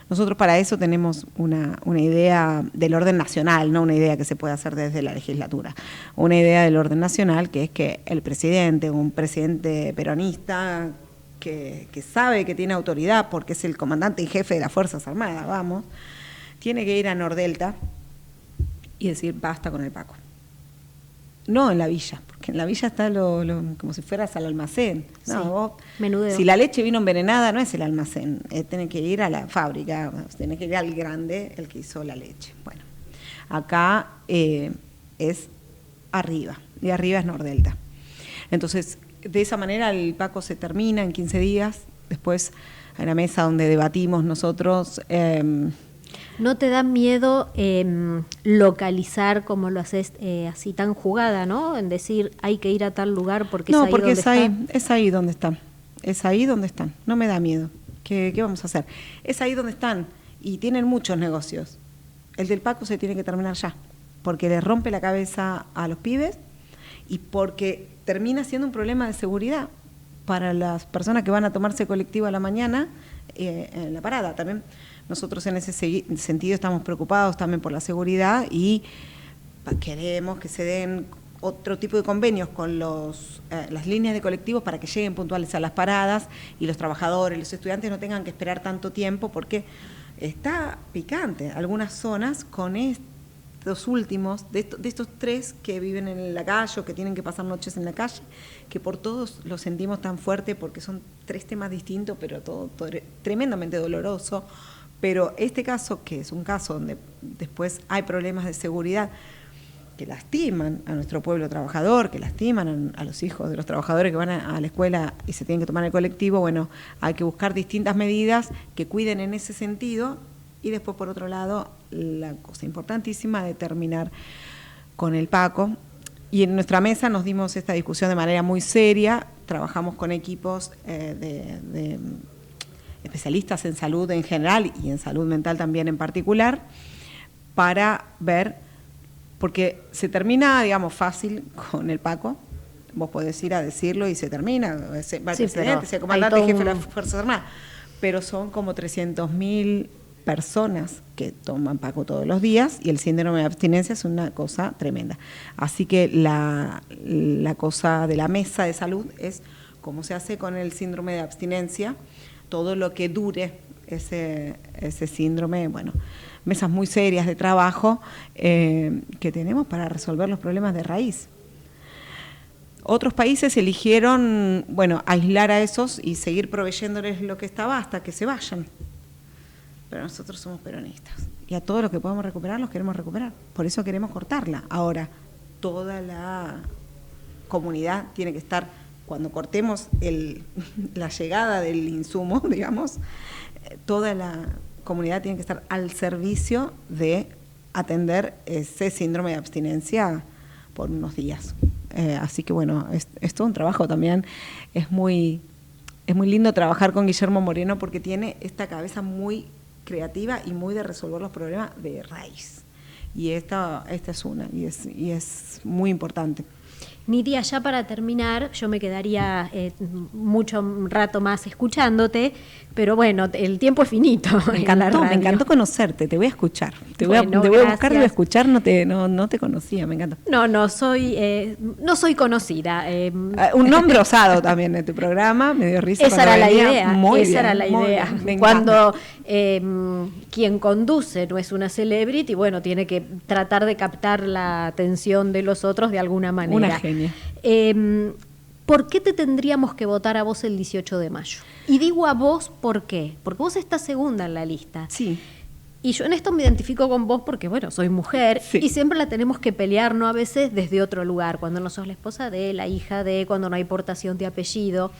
Nosotros para eso tenemos una idea del orden nacional, no una idea que se puede hacer desde la legislatura, una idea del orden nacional, que es que el presidente, un presidente peronista que sabe que tiene autoridad porque es el comandante y jefe de las Fuerzas Armadas, tiene que ir a Nordelta y decir basta con el Paco. No en la villa, porque en la villa está como si fueras al almacén. No, sí, vos, menudeo. Si la leche vino envenenada, no es el almacén, tenés que ir a la fábrica, tenés que ir al grande, el que hizo la leche. Bueno, acá es arriba, y arriba es Nordelta. Entonces, de esa manera el Paco se termina en 15 días, después hay una mesa donde debatimos nosotros ¿No te da miedo localizar como lo haces así tan jugada, ¿no? En decir, hay que ir a tal lugar porque es ahí porque donde es ahí donde están. Es ahí donde están. No me da miedo. ¿Qué vamos a hacer? Es ahí donde están y tienen muchos negocios. El del Paco se tiene que terminar ya, porque le rompe la cabeza a los pibes y porque termina siendo un problema de seguridad para las personas que van a tomarse colectivo a la mañana en la parada. También nosotros en ese sentido estamos preocupados también por la seguridad y queremos que se den otro tipo de convenios con las líneas de colectivos para que lleguen puntuales a las paradas y los trabajadores, los estudiantes no tengan que esperar tanto tiempo, porque está picante algunas zonas con estos últimos, de estos 3 que viven en la calle o que tienen que pasar noches en la calle, que por todos lo sentimos tan fuerte porque son 3 temas distintos, pero todo tremendamente doloroso. Pero este caso, que es un caso donde después hay problemas de seguridad que lastiman a nuestro pueblo trabajador, que lastiman a los hijos de los trabajadores que van a la escuela y se tienen que tomar el colectivo, bueno, hay que buscar distintas medidas que cuiden en ese sentido. Y después, por otro lado, la cosa importantísima de terminar con el Paco. Y en nuestra mesa nos dimos esta discusión de manera muy seria, trabajamos con equipos de especialistas en salud en general y en salud mental también en particular, para ver, porque se termina, digamos, fácil con el Paco, vos podés ir a decirlo y se termina, va el presidente, el comandante, jefe de las Fuerzas Armadas, pero son como 300.000 personas que toman Paco todos los días y el síndrome de abstinencia es una cosa tremenda. Así que la cosa de la mesa de salud es cómo se hace con el síndrome de abstinencia, todo lo que dure ese síndrome, bueno, mesas muy serias de trabajo que tenemos para resolver los problemas de raíz. Otros países eligieron, bueno, aislar a esos y seguir proveyéndoles lo que estaba hasta que se vayan. Pero nosotros somos peronistas y a todo lo que podamos recuperar los queremos recuperar. Por eso queremos cortarla. Ahora, toda la comunidad tiene que estar, cuando cortemos la llegada del insumo, digamos, toda la comunidad tiene que estar al servicio de atender ese síndrome de abstinencia por unos días. Así que bueno, es todo un trabajo también. Es muy lindo trabajar con Guillermo Moreno porque tiene esta cabeza muy creativa y muy de resolver los problemas de raíz. Y esta es una, y es muy importante. Nidia, ya para terminar, yo me quedaría mucho rato más escuchándote, pero bueno, el tiempo es finito. Me encantó conocerte, te voy a escuchar. Te voy a buscar, te voy a escuchar, no te conocía, me encantó. No soy conocida. Un nombre osado también en tu programa, me dio risa. Esa era la idea. Bien, cuando quien conduce no es una celebrity, bueno, tiene que tratar de captar la atención de los otros de alguna manera. Una genia. ¿Por qué te tendríamos que votar a vos el 18 de mayo? Y digo a vos, ¿por qué? Porque vos estás segunda en la lista. Sí. Y yo en esto me identifico con vos porque, bueno, soy mujer sí. Y siempre la tenemos que pelear, ¿no? A veces desde otro lugar, cuando no sos la esposa de, la hija de, cuando no hay portación de apellido.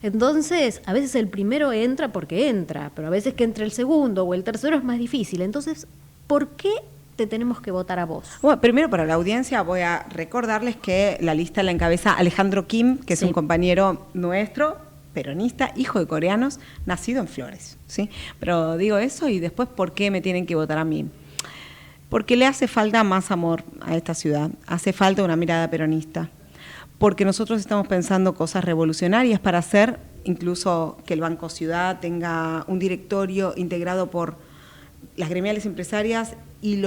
Entonces, a veces el primero entra porque entra, pero a veces que entre el segundo o el tercero es más difícil. Entonces, ¿por qué te tenemos que votar a vos? Bueno, primero para la audiencia voy a recordarles que la lista la encabeza Alejandro Kim, que es un compañero nuestro, peronista, hijo de coreanos, nacido en Flores, ¿sí? Pero digo eso y después, ¿por qué me tienen que votar a mí? Porque le hace falta más amor a esta ciudad, hace falta una mirada peronista, porque nosotros estamos pensando cosas revolucionarias para hacer, incluso que el Banco Ciudad tenga un directorio integrado por las gremiales empresarias y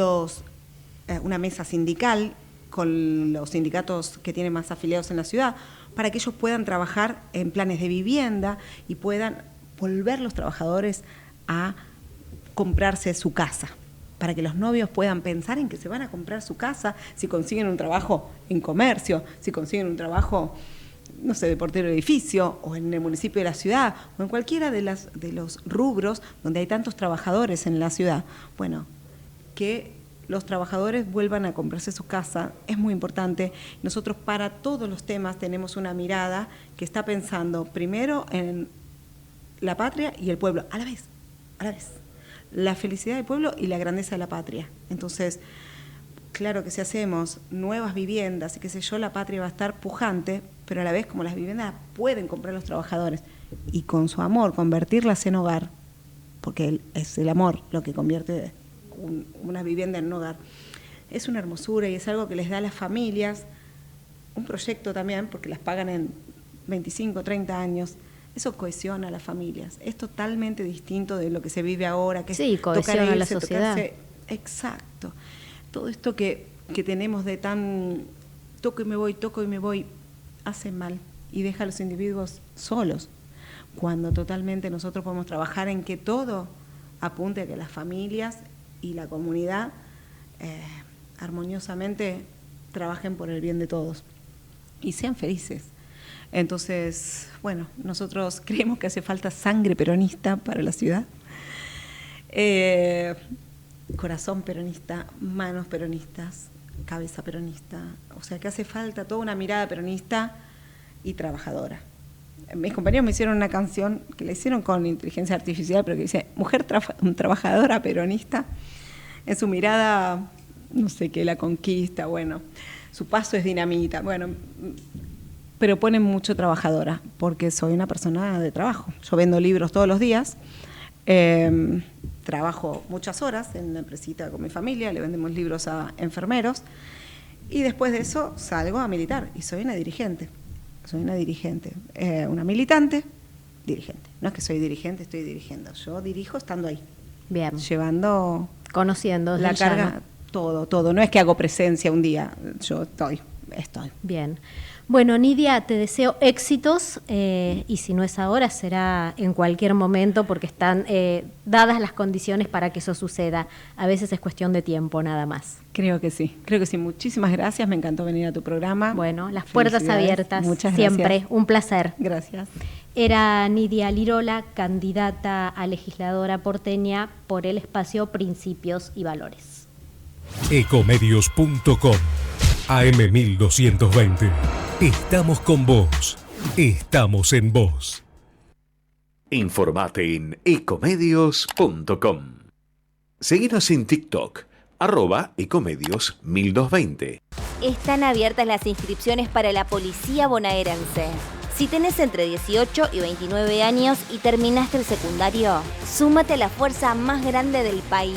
una mesa sindical con los sindicatos que tienen más afiliados en la ciudad, para que ellos puedan trabajar en planes de vivienda y puedan volver los trabajadores a comprarse su casa, para que los novios puedan pensar en que se van a comprar su casa si consiguen un trabajo en comercio, si consiguen un trabajo, no sé, de portero de edificio, o en el municipio de la ciudad, o en cualquiera de los rubros donde hay tantos trabajadores en la ciudad. Bueno, que los trabajadores vuelvan a comprarse su casa es muy importante. Nosotros para todos los temas tenemos una mirada que está pensando primero en la patria y el pueblo, a la vez. la felicidad del pueblo y la grandeza de la patria. Entonces, claro que si hacemos nuevas viviendas y qué sé yo, la patria va a estar pujante, pero a la vez como las viviendas pueden comprar los trabajadores y con su amor convertirlas en hogar, porque es el amor lo que convierte una vivienda en un hogar, es una hermosura y es algo que les da a las familias un proyecto también, porque las pagan en 25, 30 años. Eso cohesiona a las familias. Es totalmente distinto de lo que se vive ahora, que sí, es cohesiona a la sociedad. Exacto. Todo esto que tenemos de tan toco y me voy, hace mal y deja a los individuos solos, cuando totalmente nosotros podemos trabajar en que todo apunte a que las familias y la comunidad armoniosamente trabajen por el bien de todos y sean felices. Entonces, bueno, nosotros creemos que hace falta sangre peronista para la ciudad, corazón peronista, manos peronistas, cabeza peronista, o sea que hace falta toda una mirada peronista y trabajadora. Mis compañeros me hicieron una canción que la hicieron con inteligencia artificial, pero que dice, mujer trabajadora peronista, en su mirada, no sé qué, la conquista, bueno, su paso es dinamita, bueno, pero ponen mucho trabajadora, porque soy una persona de trabajo. Yo vendo libros todos los días, trabajo muchas horas en una empresita con mi familia, le vendemos libros a enfermeros, y después de eso salgo a militar, y soy una dirigente. Una militante, dirigente. No es que soy dirigente, estoy dirigiendo. Yo dirijo estando ahí. Bien. Llevando... Conociendo la carga, todo. No es que hago presencia un día, yo estoy. Bien. Bueno, Nidia, te deseo éxitos y si no es ahora, será en cualquier momento porque están dadas las condiciones para que eso suceda. A veces es cuestión de tiempo, nada más. Creo que sí. Muchísimas gracias, me encantó venir a tu programa. Bueno, las puertas abiertas. Muchas siempre. Gracias. Un placer. Gracias. Era Nidia Lirola, candidata a legisladora porteña por el espacio Principios y Valores. Ecomedios.com AM1220. Estamos con vos. Estamos en vos. Informate en ecomedios.com. Seguinos en TikTok, @ecomedios1220. Están abiertas las inscripciones para la Policía Bonaerense. Si tenés entre 18 y 29 años y terminaste el secundario, súmate a la fuerza más grande del país.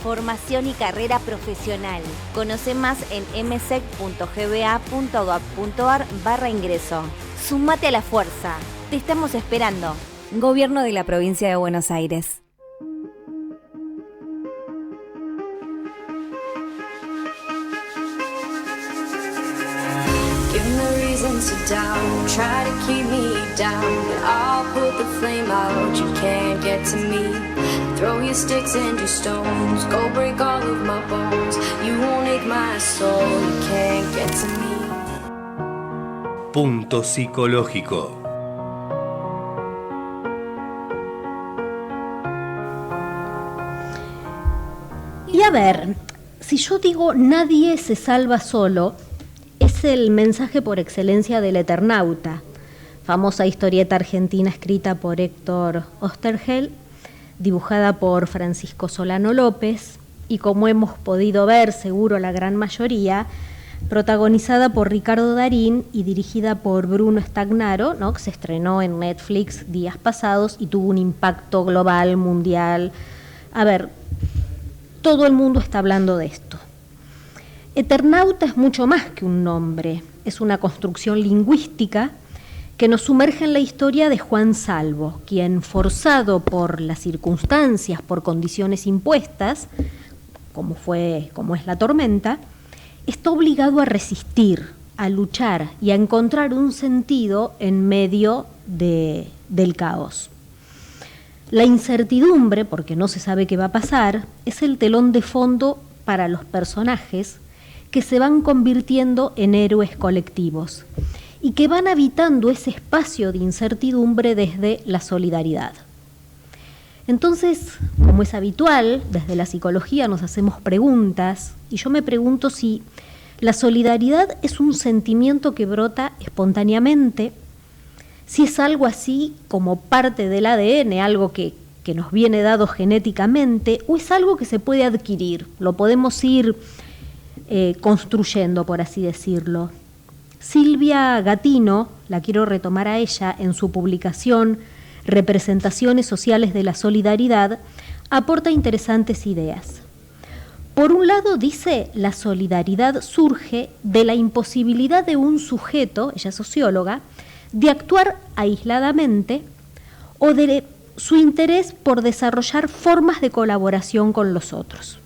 Formación y carrera profesional. Conoce más en msec.gba.gov.ar/ingreso. Súmate a la fuerza. Te estamos esperando. Gobierno de la Provincia de Buenos Aires. Give me reasons to doubt, try to keep me down, but I'll put the flame out, you can't get to me. Throw your sticks and your stones, go break all of my bones. You won't ache my soul, you can't get to me. Punto psicológico. Y a ver, si yo digo nadie se salva solo, es el mensaje por excelencia del Eternauta, famosa historieta argentina escrita por Héctor Oesterheld, dibujada por Francisco Solano López y, como hemos podido ver, seguro la gran mayoría, protagonizada por Ricardo Darín y dirigida por Bruno Stagnaro, ¿no?, que se estrenó en Netflix días pasados y tuvo un impacto global, mundial. A ver, todo el mundo está hablando de esto. Eternauta es mucho más que un nombre, es una construcción lingüística que nos sumerge en la historia de Juan Salvo, quien, forzado por las circunstancias, por condiciones impuestas, como es la tormenta, está obligado a resistir, a luchar y a encontrar un sentido en medio del caos. La incertidumbre, porque no se sabe qué va a pasar, es el telón de fondo para los personajes que se van convirtiendo en héroes colectivos y que van habitando ese espacio de incertidumbre desde la solidaridad. Entonces, como es habitual, desde la psicología nos hacemos preguntas, y yo me pregunto si la solidaridad es un sentimiento que brota espontáneamente, si es algo así como parte del ADN, algo que que nos viene dado genéticamente o es algo que se puede adquirir, lo podemos ir construyendo, por así decirlo. Silvia Gatino, la quiero retomar a ella, en su publicación Representaciones Sociales de la Solidaridad, aporta interesantes ideas. Por un lado, dice, la solidaridad surge de la imposibilidad de un sujeto, ella es socióloga, de actuar aisladamente o de su interés por desarrollar formas de colaboración con los otros.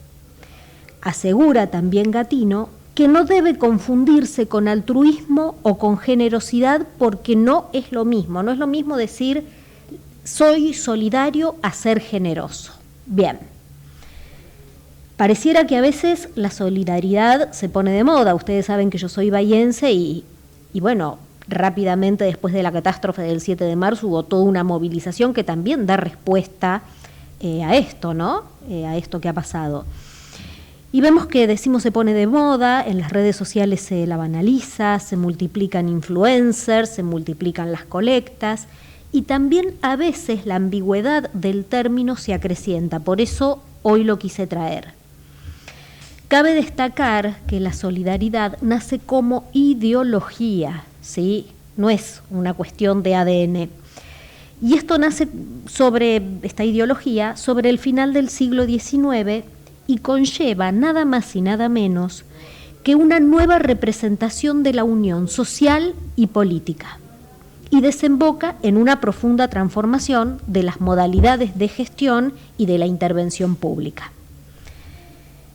Asegura también Gatino que no debe confundirse con altruismo o con generosidad porque no es lo mismo. No es lo mismo decir soy solidario a ser generoso. Bien. Pareciera que a veces la solidaridad se pone de moda. Ustedes saben que yo soy bahiense y bueno, rápidamente después de la catástrofe del 7 de marzo hubo toda una movilización que también da respuesta a esto, ¿no? A esto que ha pasado. Y vemos que decimos se pone de moda, en las redes sociales se la banaliza, se multiplican influencers, se multiplican las colectas y también a veces la ambigüedad del término se acrecienta, por eso hoy lo quise traer. Cabe destacar que la solidaridad nace como ideología, ¿sí? No es una cuestión de ADN. Y esto nace sobre esta ideología, sobre el final del siglo XIX y conlleva nada más y nada menos que una nueva representación de la unión social y política y desemboca en una profunda transformación de las modalidades de gestión y de la intervención pública.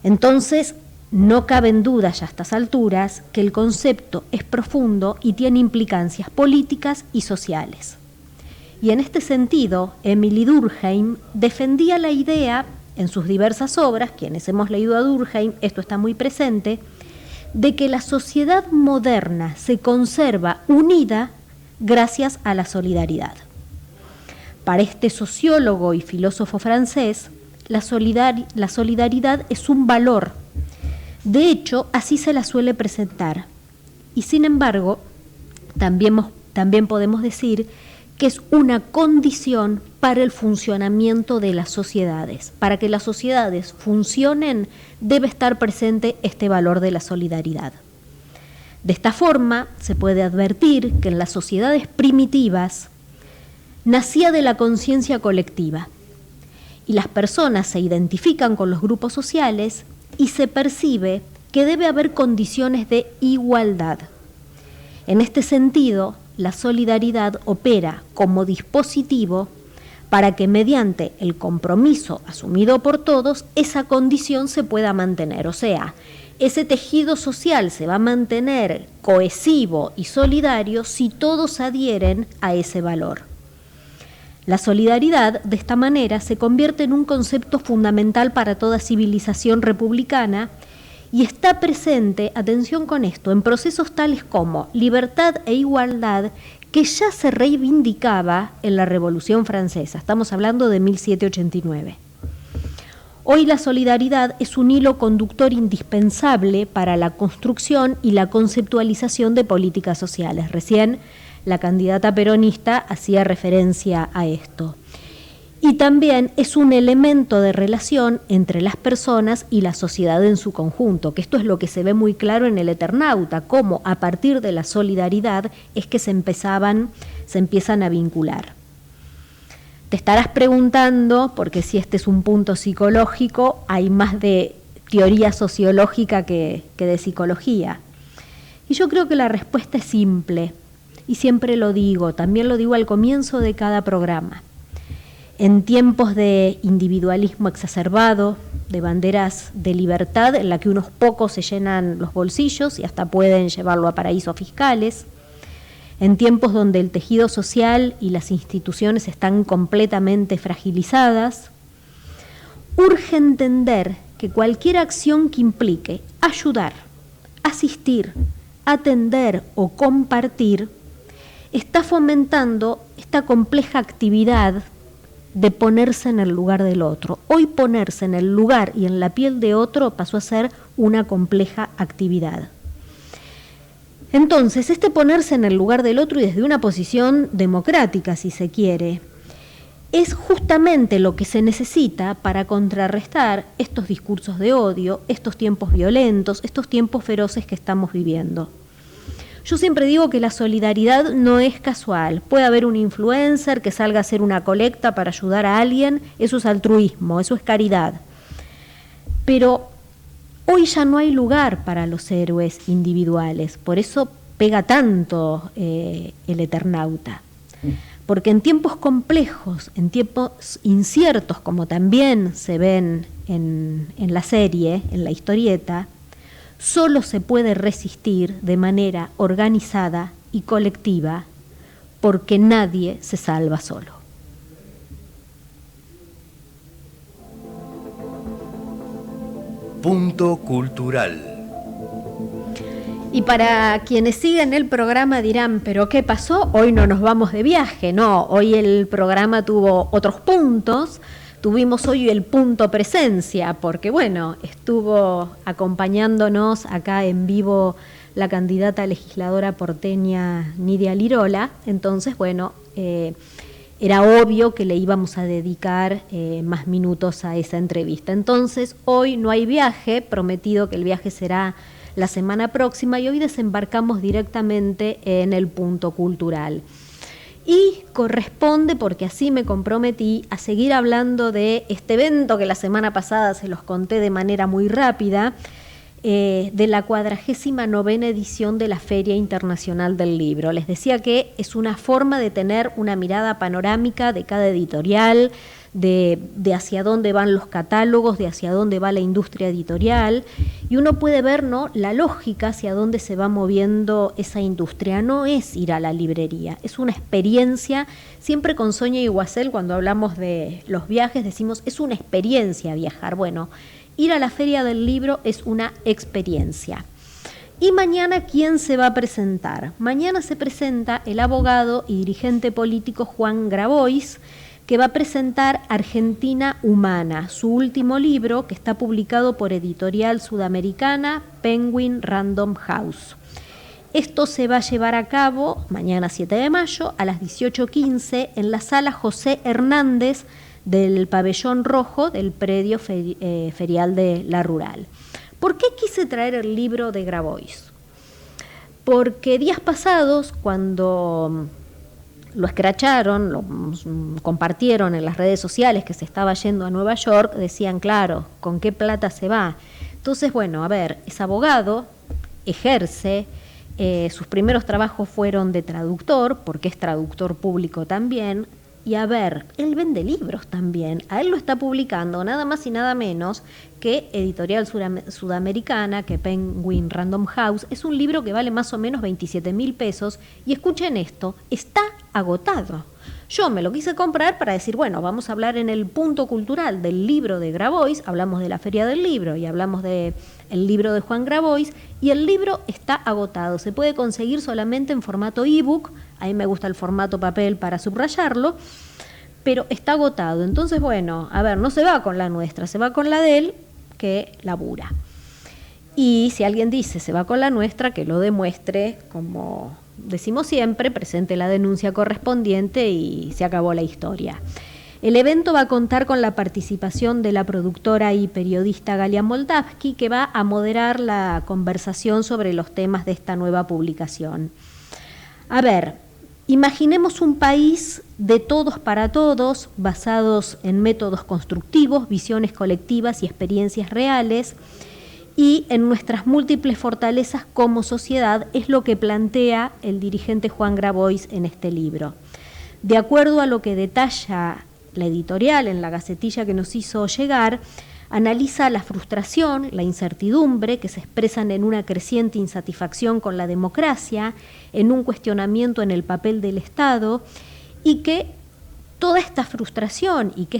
Entonces, no caben dudas ya a estas alturas que el concepto es profundo y tiene implicancias políticas y sociales. Y en este sentido, Emily Durkheim defendía la idea en sus diversas obras, quienes hemos leído a Durkheim, esto está muy presente, de que la sociedad moderna se conserva unida gracias a la solidaridad. Para este sociólogo y filósofo francés, la solidaridad es un valor. De hecho, así se la suele presentar. Y sin embargo, también podemos decir que es una condición para el funcionamiento de las sociedades. Para que las sociedades funcionen, debe estar presente este valor de la solidaridad. De esta forma, se puede advertir que en las sociedades primitivas nacía de la conciencia colectiva y las personas se identifican con los grupos sociales y se percibe que debe haber condiciones de igualdad. En este sentido, la solidaridad opera como dispositivo para que mediante el compromiso asumido por todos, esa condición se pueda mantener. O sea, ese tejido social se va a mantener cohesivo y solidario si todos adhieren a ese valor. La solidaridad, de esta manera, se convierte en un concepto fundamental para toda civilización republicana y está presente, atención con esto, en procesos tales como libertad e igualdad que ya se reivindicaba en la Revolución Francesa. Estamos hablando de 1789. Hoy la solidaridad es un hilo conductor indispensable para la construcción y la conceptualización de políticas sociales. Recién la candidata peronista hacía referencia a esto. Y también es un elemento de relación entre las personas y la sociedad en su conjunto, que esto es lo que se ve muy claro en El Eternauta, cómo a partir de la solidaridad es que se empiezan a vincular. Te estarás preguntando, porque si este es un punto psicológico, hay más de teoría sociológica que de psicología. Y yo creo que la respuesta es simple, y siempre lo digo, también lo digo al comienzo de cada programa. En tiempos de individualismo exacerbado, de banderas de libertad en la que unos pocos se llenan los bolsillos y hasta pueden llevarlo a paraísos fiscales, en tiempos donde el tejido social y las instituciones están completamente fragilizadas, urge entender que cualquier acción que implique ayudar, asistir, atender o compartir está fomentando esta compleja actividad de ponerse en el lugar del otro. Hoy ponerse en el lugar y en la piel de otro pasó a ser una compleja actividad. Entonces, este ponerse en el lugar del otro y desde una posición democrática, si se quiere, es justamente lo que se necesita para contrarrestar estos discursos de odio, estos tiempos violentos, estos tiempos feroces que estamos viviendo. Yo siempre digo que la solidaridad no es casual. Puede haber un influencer que salga a hacer una colecta para ayudar a alguien, eso es altruismo, eso es caridad. Pero hoy ya no hay lugar para los héroes individuales, por eso pega tanto el Eternauta. Porque en tiempos complejos, en tiempos inciertos, como también se ven en la serie, en la historieta, solo se puede resistir de manera organizada y colectiva, porque nadie se salva solo. Punto cultural. Y para quienes siguen el programa dirán, ¿pero qué pasó? Hoy no nos vamos de viaje. No, hoy el programa tuvo otros puntos. Tuvimos hoy el punto presencia, porque bueno, estuvo acompañándonos acá en vivo la candidata legisladora porteña Nidia Lirola. Entonces, bueno, era obvio que le íbamos a dedicar más minutos a esa entrevista. Entonces, hoy no hay viaje, prometido que el viaje será la semana próxima, y hoy desembarcamos directamente en el punto cultural. Y corresponde, porque así me comprometí, a seguir hablando de este evento que la semana pasada se los conté de manera muy rápida, de la 49ª edición de la Feria Internacional del Libro. Les decía que es una forma de tener una mirada panorámica de cada editorial, de hacia dónde van los catálogos, de hacia dónde va la industria editorial, y uno puede ver, ¿no?, la lógica hacia dónde se va moviendo esa industria. No es ir a la librería, es una experiencia. Siempre con Sonia Iguacel, cuando hablamos de los viajes, decimos, es una experiencia viajar. Bueno, ir a la Feria del Libro es una experiencia. Y mañana, ¿quién se va a presentar? Mañana se presenta el abogado y dirigente político Juan Grabois, que va a presentar Argentina Humana, su último libro, que está publicado por Editorial Sudamericana, Penguin Random House. Esto se va a llevar a cabo mañana 7 de mayo a las 18:15 en la sala José Hernández del Pabellón Rojo del predio ferial de La Rural. ¿Por qué quise traer el libro de Grabois? Porque días pasados, cuando lo escracharon, lo compartieron en las redes sociales que se estaba yendo a Nueva York, decían, claro, ¿con qué plata se va? Entonces, bueno, a ver, es abogado, ejerce, sus primeros trabajos fueron de traductor, porque es traductor público también, y a ver, él vende libros también, a él lo está publicando nada más y nada menos que Editorial Sudamericana, que Penguin Random House. Es un libro que vale más o menos 27.000 pesos, y escuchen esto, está agotado. Yo me lo quise comprar para decir, bueno, vamos a hablar en el punto cultural del libro de Grabois, hablamos de la Feria del Libro y hablamos del libro de Juan Grabois, y el libro está agotado, se puede conseguir solamente en formato ebook. A mí me gusta el formato papel para subrayarlo, pero está agotado. Entonces, bueno, a ver, no se va con la nuestra, se va con la de él, que labura. Y si alguien dice se va con la nuestra, que lo demuestre, como decimos siempre, presente la denuncia correspondiente y se acabó la historia. El evento va a contar con la participación de la productora y periodista Galia Moldavsky, que va a moderar la conversación sobre los temas de esta nueva publicación. A ver, imaginemos un país de todos para todos, basados en métodos constructivos, visiones colectivas y experiencias reales, y en nuestras múltiples fortalezas como sociedad, es lo que plantea el dirigente Juan Grabois en este libro. De acuerdo a lo que detalla la editorial en la gacetilla que nos hizo llegar, analiza la frustración, la incertidumbre que se expresan en una creciente insatisfacción con la democracia, en un cuestionamiento en el papel del Estado, y que toda esta frustración y que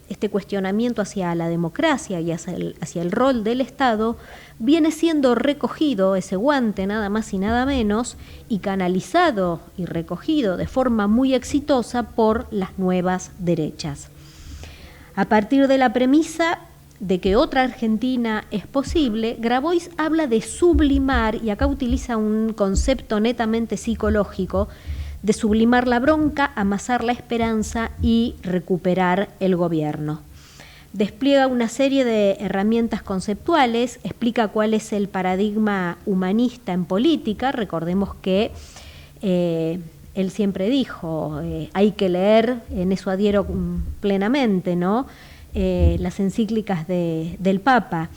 este cuestionamiento hacia la democracia y hacia el rol del Estado viene siendo recogido, ese guante nada más y nada menos, y canalizado y recogido de forma muy exitosa por las nuevas derechas. A partir de la premisa de que otra Argentina es posible, Grabois habla de sublimar, y acá utiliza un concepto netamente psicológico, de sublimar la bronca, amasar la esperanza y recuperar el gobierno. Despliega una serie de herramientas conceptuales, explica cuál es el paradigma humanista en política. Recordemos que él siempre dijo, hay que leer, en eso adhiero plenamente, ¿no? Las encíclicas del Papa,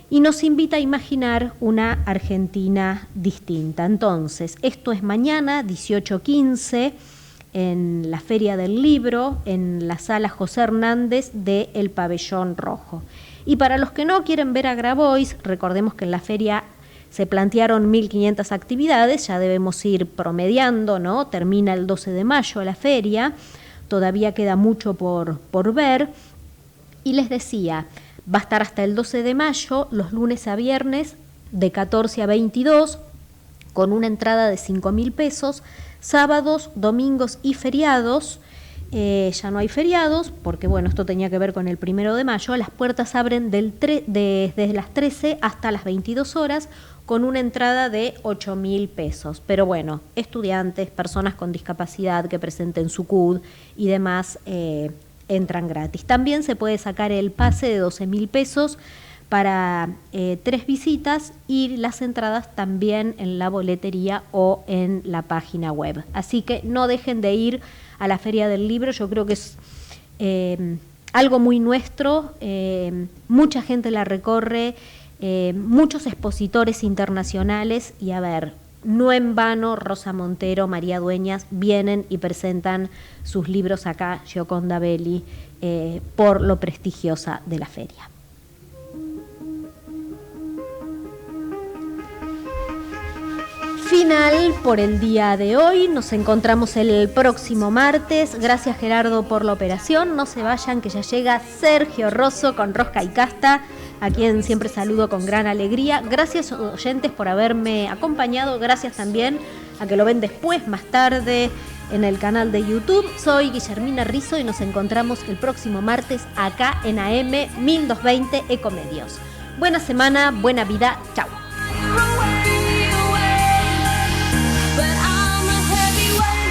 y nos invita a imaginar una Argentina distinta. Entonces, esto es mañana, 18:15, en la Feria del Libro, en la Sala José Hernández de El Pabellón Rojo. Y para los que no quieren ver a Grabois, recordemos que en la feria se plantearon 1.500 actividades, ya debemos ir promediando, ¿no? Termina el 12 de mayo la feria, todavía queda mucho por ver. Y les decía, va a estar hasta el 12 de mayo, los lunes a viernes, de 14 a 22, con una entrada de 5.000 pesos, sábados, domingos y feriados. Ya no hay feriados, porque bueno, esto tenía que ver con el 1 de mayo. Las puertas abren desde las 13 hasta las 22 horas, con una entrada de 8.000 pesos. Pero bueno, estudiantes, personas con discapacidad que presenten su CUD y demás, entran gratis. También se puede sacar el pase de 12.000 pesos para 3 visitas, y las entradas también en la boletería o en la página web. Así que no dejen de ir a la Feria del Libro, yo creo que es algo muy nuestro, mucha gente la recorre, muchos expositores internacionales, y a ver, no en vano Rosa Montero, María Dueñas vienen y presentan sus libros acá, Gioconda Belli, por lo prestigiosa de la feria. Final por el día de hoy, nos encontramos el próximo martes. Gracias, Gerardo, por la operación. No se vayan, que ya llega Sergio Rosso con Rosca y Casta, a quien siempre saludo con gran alegría. Gracias, oyentes, por haberme acompañado. Gracias también a que lo ven después, más tarde, en el canal de YouTube. Soy Guillermina Rizzo y nos encontramos el próximo martes acá en AM 1220 Ecomedios. Buena semana, buena vida. Chau.